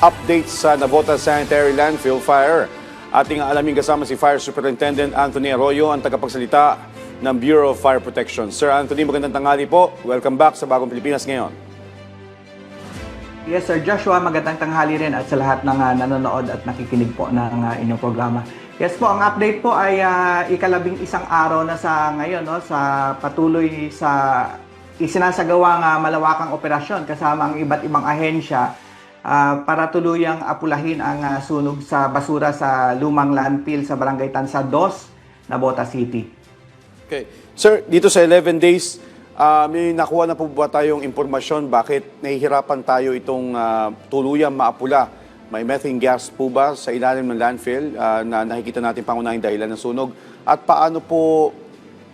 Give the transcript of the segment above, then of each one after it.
updates sa Navotas Sanitary Landfill Fire. Ating alamin kasama si Fire Superintendent Anthony Arroyo, ang tagapagsalita ng Bureau of Fire Protection. Sir Anthony, magandang tanghali po. Welcome back sa Bagong Pilipinas ngayon. Yes, Sir Joshua, magandang tanghali rin at sa lahat ng nanonood at nakikinig po ng inyong programa. Yes po, ang update po ay ikalabing-isang araw na sa ngayon, no, sa patuloy sa isinasagawang malawakang operasyon kasama ang iba't ibang ahensya para tuluyang apulahin ang sunog sa basura sa lumang landfill sa Barangay Tansa 2, Navotas City. Okay. Sir, dito sa 11 days, may nakuha na po ba tayong impormasyon bakit nahihirapan tayo itong tuluyang maapula? May methane gas po ba sa ilalim ng landfill na nakikita natin pangunahing dahilan ng sunog? At paano po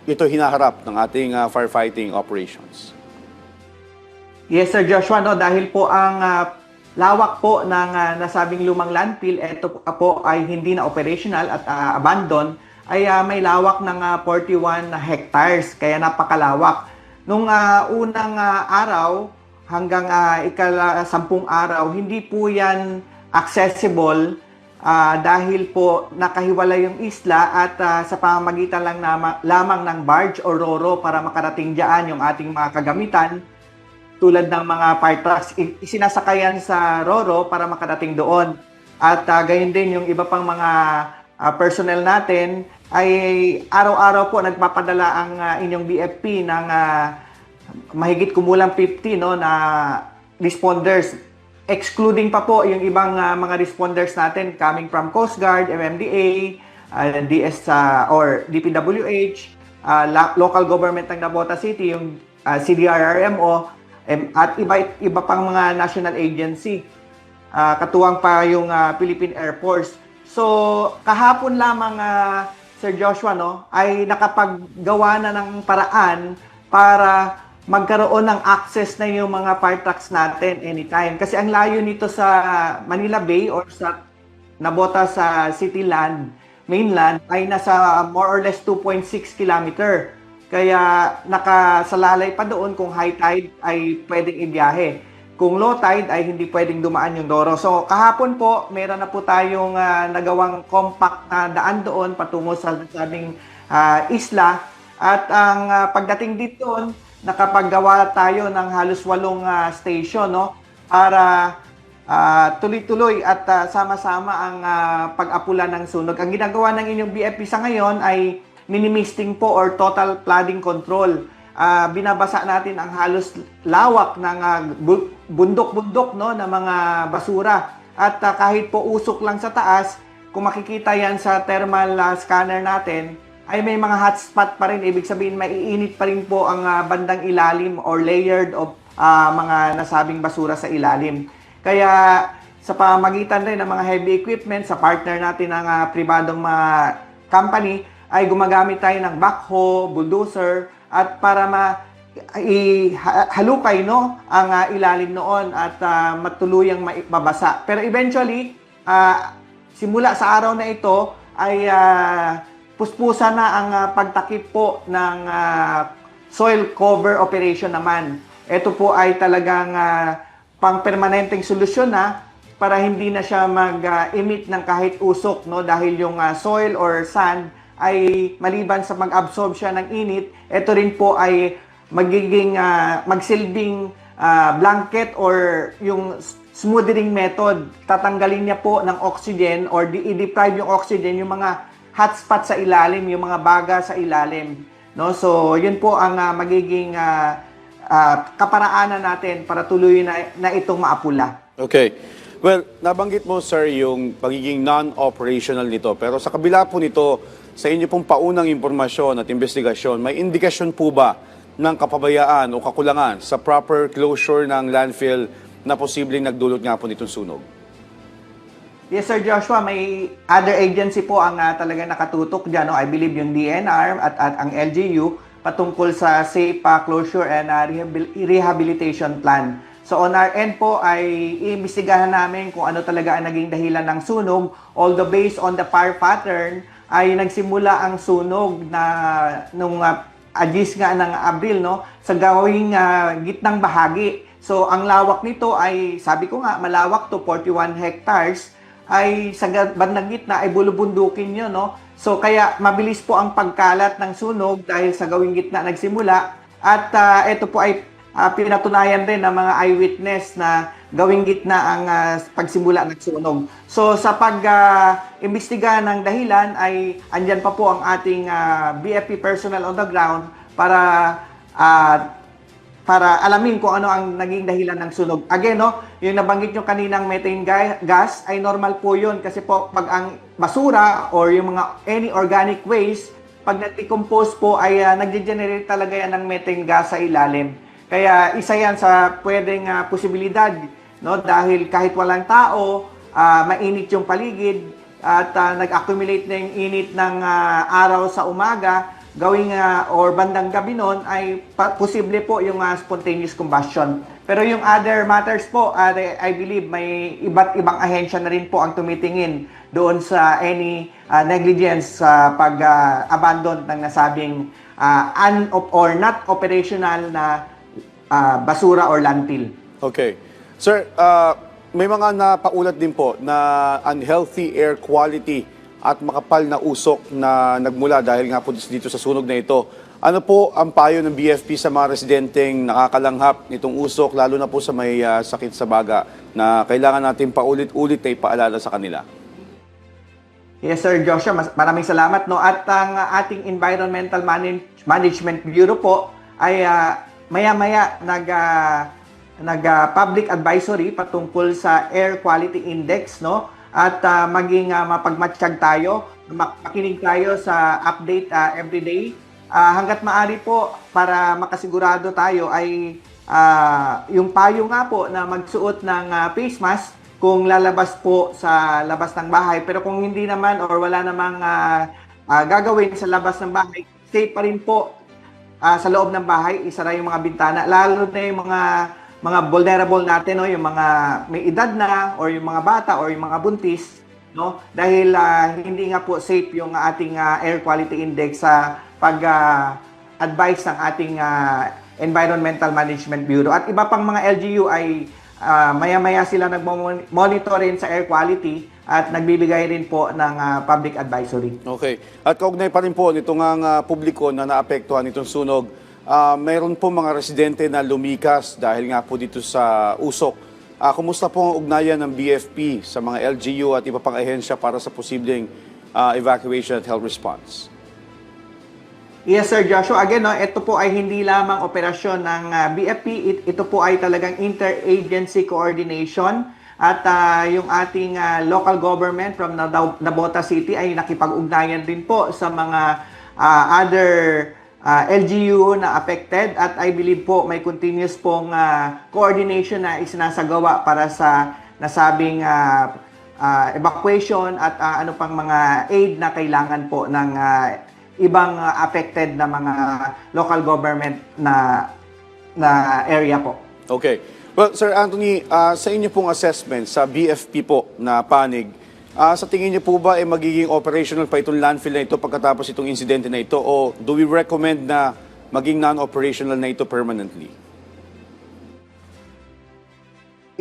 ito hinaharap ng ating firefighting operations? Yes, Sir Joshua, no, dahil po ang lawak po ng nasabing lumang landfill, ito po ay hindi na operational at abandon, ay may lawak ng 41 hectares, kaya napakalawak. Nung unang araw hanggang ika-10 araw, hindi po yan accessible dahil po nakahiwalay yung isla at sa pamamagitan lang lamang ng barge o roro para makarating diyan yung ating mga kagamitan tulad ng mga fire trucks, isinasakayan sa roro para makarating doon. At gayon din yung iba pang mga personnel natin ay araw-araw po nagpapadala ang inyong BFP ng mahigit kumulang 50 no, na responders. Excluding pa po yung ibang mga responders natin coming from Coast Guard, MMDA, DS or DPWH, local government ng Navotas City, yung CDRRMO, at iba pang mga national agency. Katuwang pa yung Philippine Air Force. So, kahapon lamang, Sir Joshua, no, ay nakapaggawa na ng paraan para magkaroon ng access na yung mga fire trucks natin anytime. Kasi ang layo nito sa Manila Bay or sa Navotas City land, mainland, ay nasa more or less 2.6 kilometer. Kaya nakasalalay pa doon kung high tide ay pwedeng ibiyahe. Kung low tide ay hindi pwedeng dumaan yung Doro. So kahapon po, meron na po tayong nagawang compact na daan doon patungo sa sabing isla. At ang pagdating dito, nakapaggawa tayo ng halos 8 station, no, para tuloy-tuloy at sama-sama ang pag-apula ng sunog. Ang ginagawa ng inyong BFP sa ngayon ay mini-misting po or total flooding control. Binabasa natin ang halos lawak ng bundok-bundok, no, ng mga basura. At kahit po usok lang sa taas, kung makikita yan sa thermal scanner natin, ay may mga hotspot pa rin. Ibig sabihin, maiinit pa rin po ang bandang ilalim or layered of mga nasabing basura sa ilalim. Kaya sa pamagitan rin ng mga heavy equipment, sa partner natin ng pribadong company, ay gumagamit tayo ng backhoe, bulldozer, at para halukay, no, ang ilalim noon at matuluyang mabasa. Pero eventually, simula sa araw na ito, ay puspusan na ang pagtakip po ng soil cover operation naman. Ito po ay talagang pang-permanenteng solusyon na para hindi na siya mag-emit ng kahit usok, no, dahil yung soil or sand ay maliban sa mag-absorb siya ng init, ito rin po ay magiging magsilbing blanket or yung smoothing method. Tatanggalin niya po ng oxygen or i-deprive yung oxygen yung mga hotspot sa ilalim, yung mga baga sa ilalim. No? So, yun po ang magiging kaparaanan natin para tuloy na itong maapula. Okay. Well, nabanggit mo, sir, yung pagiging non-operational nito. Pero sa kabila po nito, sa inyo pong paunang impormasyon at investigasyon, may indikasyon po ba ng kapabayaan o kakulangan sa proper closure ng landfill na posibleng nagdulot nga po nitong sunog? Yes, Sir Joshua, may other agency po ang talaga nakatutok dyan. No? I believe yung DNR at ang LGU patungkol sa safe closure and rehabilitation plan. So on our end po ay iimbestigahan namin kung ano talaga ang naging dahilan ng sunog. Although based on the fire pattern, ay nagsimula ang sunog na nung agis nga ng Abril, no, sa gawing gitnang bahagi So ang lawak nito ay, sabi ko nga, malawak to 41 hectares, ay sa bandang gitna ay bulubundukin yun, no? So kaya mabilis po ang pagkalat ng sunog dahil sa gawing gitna nagsimula. At ito po ay pinatunayan rin ng mga eyewitness na gawing gitna ang pagsimula ng sunog. So sa pag-imbestiga ng dahilan ay andyan pa po ang ating BFP personnel on the ground para alamin kung ano ang naging dahilan ng sunog. Again, no, yung nabanggit nyo kaninang methane gas ay normal po yun kasi po pag ang basura or yung mga any organic waste, pag nag-decompose po ay nag-generate talaga yan ng methane gas sa ilalim. Kaya isa yan sa pwedeng posibilidad, no, dahil kahit walang tao, mainit yung paligid at nag-accumulate na yung init ng araw sa umaga, gawing or bandang gabi noon ay posible po yung spontaneous combustion. Pero yung other matters po, I believe may iba't ibang ahensya na rin po ang tumitingin doon sa any negligence sa pag-abandon ng nasabing or not operational na basura or landfill. Okay. Sir, may mga napaulat din po na unhealthy air quality at makapal na usok na nagmula dahil nga po dito sa sunog na ito. Ano po ang payo ng BFP sa mga residenteng nakakalanghap nitong usok, lalo na po sa may sakit sa baga na kailangan natin paulit-ulit na ipaalala sa kanila? Yes, Sir Joshua, maraming salamat. No? At ang ating Environmental Management Bureau po ay maya-maya nag-public advisory patungkol sa Air Quality Index, no? At maging mapagmatsyag tayo, makinig tayo sa update everyday. Hanggat maaari po para makasigurado tayo ay yung payo nga po na magsuot ng face mask kung lalabas po sa labas ng bahay. Pero kung hindi naman or wala namang gagawin sa labas ng bahay, safe pa rin po sa loob ng bahay, isara yung mga bintana. Lalo na yung mga vulnerable natin, no, yung mga may edad na or yung mga bata or yung mga buntis, no, dahil hindi nga po safe yung ating air quality index sa pag-advise ng ating Environmental Management Bureau. At iba pang mga LGU ay maya-maya sila nag-monitor rin sa air quality at nagbibigay rin po ng public advisory. Okay. At kaugnay pa rin po nitong publiko na naapektuhan nitong sunog, mayroon po mga residente na lumikas dahil nga po dito sa usok. Kumusta po ang ugnayan ng BFP sa mga LGU at iba pang ahensya para sa posibleng evacuation at health response? Yes, Sir Joshua. Again, no, ito po ay hindi lamang operasyon ng BFP. Ito po ay talagang interagency coordination. At yung ating local government from Nabota City ay nakipag-ugnayan din po sa mga other LGU na affected. At I believe po may continuous pong coordination na isinasagawa para sa nasabing evacuation at ano pang mga aid na kailangan po ng ibang affected na mga local government na area po. Okay. Well, Sir Anthony, sa inyo pong assessment sa BFP po na panig, sa tingin niyo po ba magiging operational pa itong landfill na ito pagkatapos itong insidente na ito o do we recommend na maging non-operational na ito permanently?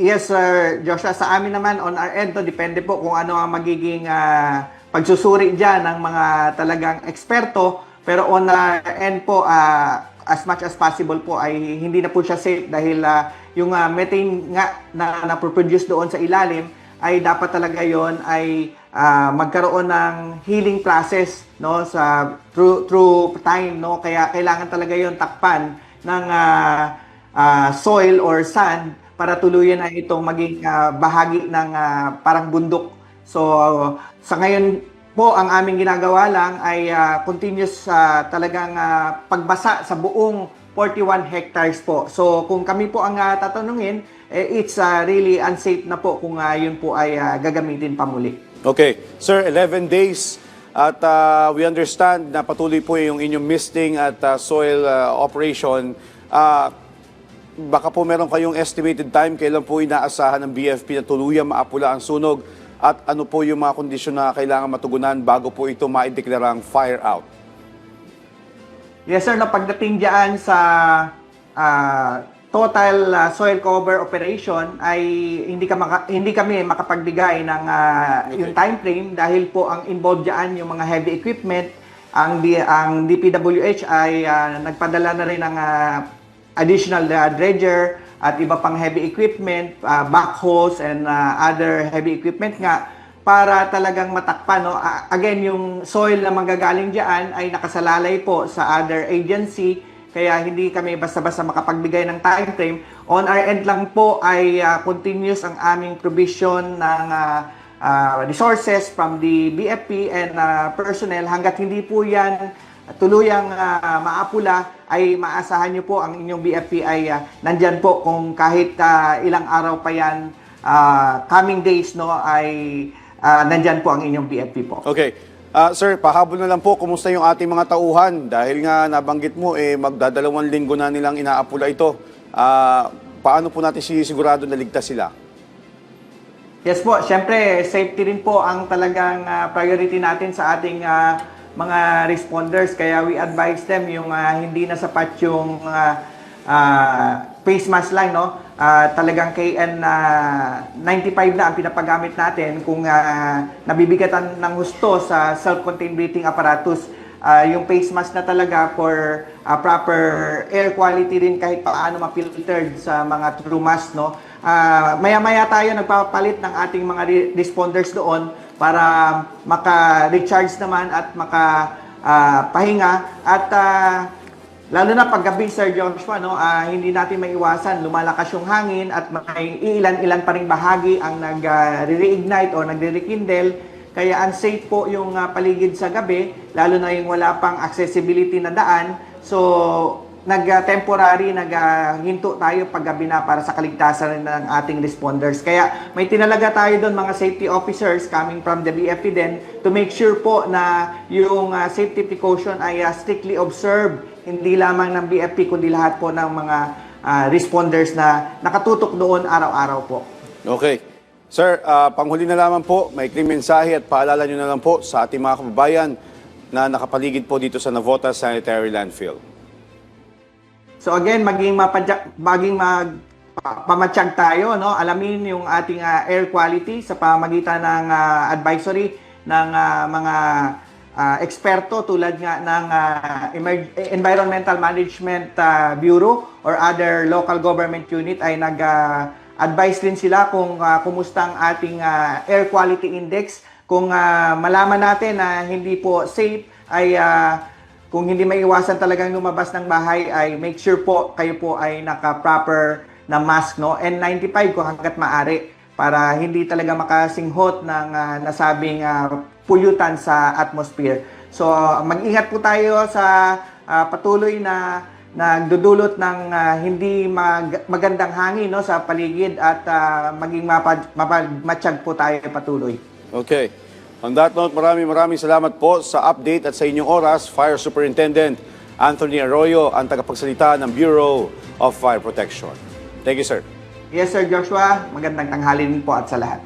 Yes, Sir Joshua. Sa amin naman, on our end, depende po kung ano ang magiging pagsusuri dyan ng mga talagang eksperto. Pero on our end po, as much as possible po ay hindi na po siya safe dahil yung methane nga na naproduce doon sa ilalim ay dapat talaga yon ay magkaroon ng healing process, no, sa through time, no, kaya kailangan talaga yon takpan ng soil or sand para tuluyan na itong maging bahagi ng parang bundok. So sa ngayon po ang aming ginagawa lang ay continuous talagang pagbasa sa buong 41 hectares po. So kung kami po ang tatanungin, it's really unsafe na po kung yun po ay gagamitin pa muli. Okay. Sir, 11 days at we understand na patuloy po yung inyong misting at soil operation. Baka po meron kayong estimated time kailan po inaasahan ng BFP na tuluyang maapula ang sunog at ano po yung mga kondisyon na kailangan matugunan bago po ito maideklarang fire out? Yes, sir. Pagdating dyan sa total soil cover operation ay hindi kami makapagbigay ng yung time frame dahil po ang involved diyan yung mga heavy equipment. Ang DPWH ay nagpadala na rin ng additional dredger at iba pang heavy equipment, backhoes and other heavy equipment nga para talagang matakpan, no? Again, yung soil na manggagaling diyan ay nakasalalay po sa other agency, kaya hindi kami basta-basta makapagbigay ng time frame. On our end lang po ay continuous ang aming provision ng resources from the BFP and personnel. Hanggat hindi po yan tuluyang maapula, ay maasahan nyo po ang inyong BFP ay nandyan po kung kahit ilang araw pa yan, coming days, no, ay nandyan po ang inyong BFP po. Okay. Sir, pahabol na lang po, kumusta yung ating mga tauhan? Dahil nga nabanggit mo, magdadalawang linggo na nilang inaapula ito. Paano po natin sinisigurado na ligtas sila? Yes po, syempre safety rin po ang talagang priority natin sa ating mga responders, kaya we advise them yung hindi na sapat yung face mask lang, no? Talagang KN95 na ang pinapagamit natin kung nabibigatan ng husto sa self-contained breathing apparatus. Yung face mask na talaga for proper air quality rin kahit paano ma-filtered sa mga true mask, no? Maya-maya tayo nagpapalit ng ating mga responders doon para maka-recharge naman at maka-pahinga. At lalo na paggabi, Sir Joshua, no, hindi natin maiwasan, lumalakas yung hangin at may ilan-ilan pa ring bahagi ang nag-reignite o nagre-rekindle. Kaya unsafe po yung paligid sa gabi, lalo na yung wala pang accessibility na daan. So, nag-temporary, naghinto tayo paggabi na para sa kaligtasan ng ating responders. Kaya may tinalaga tayo doon mga safety officers coming from the BFP din to make sure po na yung safety precaution ay strictly observed, hindi lamang ng BFP kundi lahat po ng mga responders na nakatutok doon araw-araw po. Okay. Sir, panghuli na lamang po, may mensahe at paalala nyo na lang po sa ating mga kababayan na nakapaligid po dito sa Navotas Sanitary Landfill. So again, pamatsyag tayo, no? Alamin yung ating air quality sa pamagitan ng advisory ng mga eksperto tulad nga ng Environmental Management Bureau or other local government unit ay nag-advise din sila kung kumusta ang ating air quality index. Kung malaman natin na hindi po safe ay kung hindi maiwasan talagang lumabas ng bahay ay make sure po kayo po ay naka-proper na mask, no? N95 kung hanggat maaari para hindi talaga makasinghot ng nasabing pollutant sa atmosphere. So mag-ingat po tayo sa patuloy na nagdudulot ng hindi magandang hangin, no, sa paligid at maging matsyag po tayo patuloy. Okay. On that note, maraming salamat po sa update at sa inyong oras, Fire Superintendent Anthony Arroyo, ang tagapagsalita ng Bureau of Fire Protection. Thank you, sir. Yes, Sir Joshua. Magandang tanghali din po at sa lahat.